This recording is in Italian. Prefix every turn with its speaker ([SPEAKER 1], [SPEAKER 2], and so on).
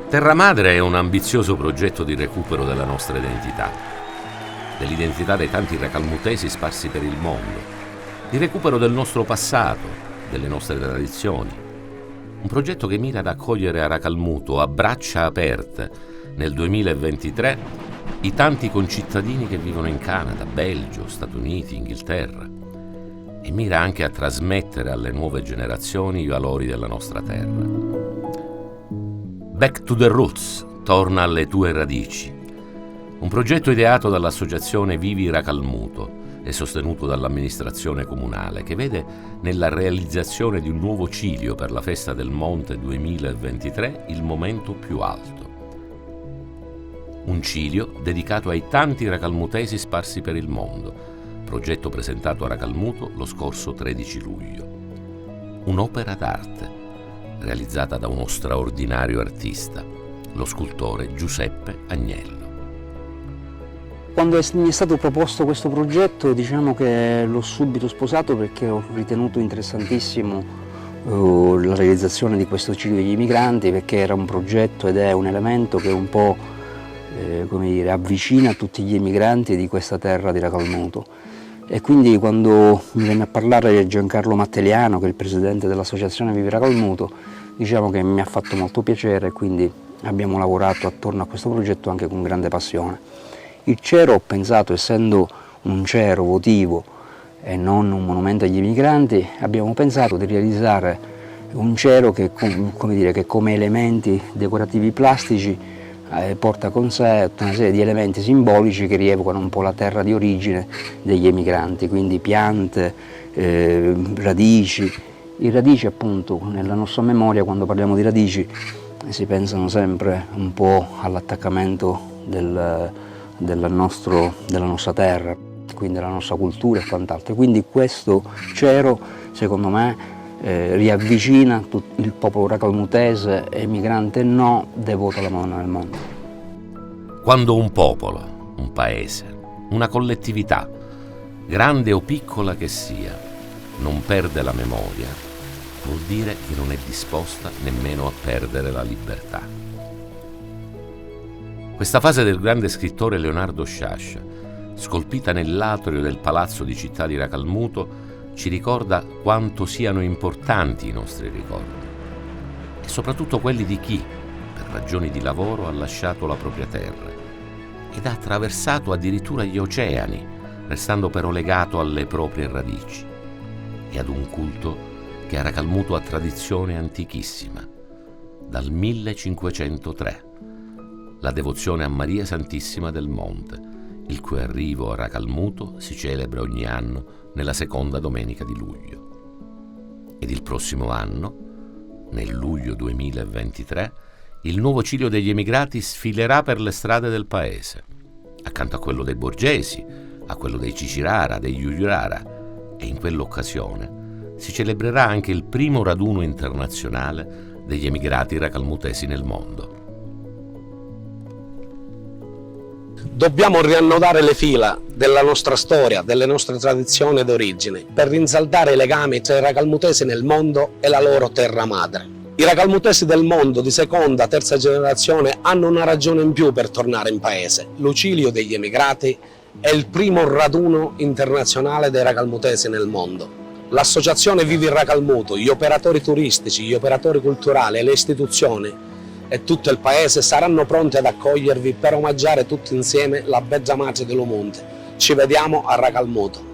[SPEAKER 1] Terra Madre è un ambizioso progetto di recupero della nostra identità, dell'identità dei tanti racalmutesi sparsi per il mondo, di recupero del nostro passato, delle nostre tradizioni. Un progetto che mira ad accogliere a Racalmuto a braccia aperte nel 2023 i tanti concittadini che vivono in Canada, Belgio, Stati Uniti, Inghilterra, e mira anche a trasmettere alle nuove generazioni i valori della nostra terra. Back to the Roots, torna alle tue radici. Un progetto ideato dall'associazione Vivi Racalmuto e sostenuto dall'amministrazione comunale, che vede nella realizzazione di un nuovo ciglio per la Festa del Monte 2023 il momento più alto. Un ciglio dedicato ai tanti racalmutesi sparsi per il mondo, progetto presentato a Racalmuto lo scorso 13 luglio. Un'opera d'arte realizzata da uno straordinario artista, lo scultore Giuseppe Agnello.
[SPEAKER 2] Quando mi è stato proposto questo progetto, diciamo che l'ho subito sposato perché ho ritenuto interessantissimo la realizzazione di questo ciglio degli emigranti, perché era un progetto ed è un elemento che un po' avvicina tutti gli emigranti di questa terra di Racalmuto. E quindi quando mi venne a parlare Giancarlo Matteliano, che è il presidente dell'associazione Vivi Racalmuto, diciamo che mi ha fatto molto piacere e quindi abbiamo lavorato attorno a questo progetto anche con grande passione. Il cero, ho pensato, essendo un cero votivo e non un monumento agli emigranti, abbiamo pensato di realizzare un cero che, che come elementi decorativi plastici porta con sé una serie di elementi simbolici che rievocano un po' la terra di origine degli emigranti, quindi piante, radici. I radici, appunto, nella nostra memoria, quando parliamo di radici, si pensano sempre un po' all'attaccamento della nostra terra, quindi della nostra cultura e quant'altro. Quindi questo cero, secondo me, riavvicina il popolo racalmutese, emigrante no, devoto alla Madonna del Monte.
[SPEAKER 1] Quando un popolo, un paese, una collettività, grande o piccola che sia, non perde la memoria, vuol dire che non è disposta nemmeno a perdere la libertà. Questa fase del grande scrittore Leonardo Sciascia, scolpita nell'atrio del palazzo di Città di Racalmuto, ci ricorda quanto siano importanti i nostri ricordi e soprattutto quelli di chi, per ragioni di lavoro, ha lasciato la propria terra ed ha attraversato addirittura gli oceani, restando però legato alle proprie radici e ad un culto che a Racalmuto ha tradizione antichissima, dal 1503, la devozione a Maria Santissima del Monte, il cui arrivo a Racalmuto si celebra ogni anno nella seconda domenica di luglio. Ed il prossimo anno, nel luglio 2023, il nuovo ciglio degli emigrati sfilerà per le strade del paese, accanto a quello dei Borgesi, a quello dei Cicirara, degli Ugliurara, e in quell'occasione si celebrerà anche il primo raduno internazionale degli emigrati racalmutesi nel mondo.
[SPEAKER 3] Dobbiamo riannodare le fila della nostra storia, delle nostre tradizioni ed origini, per rinsaldare i legami tra i racalmutesi nel mondo e la loro terra madre. I racalmutesi del mondo di seconda, terza generazione hanno una ragione in più per tornare in paese. Lucilio degli emigrati è il primo raduno internazionale dei racalmutesi nel mondo. L'associazione Vivi Racalmuto, gli operatori turistici, gli operatori culturali e le istituzioni e tutto il paese saranno pronti ad accogliervi per omaggiare tutti insieme la bella madre dell'Omonte. Ci vediamo a Racalmuto.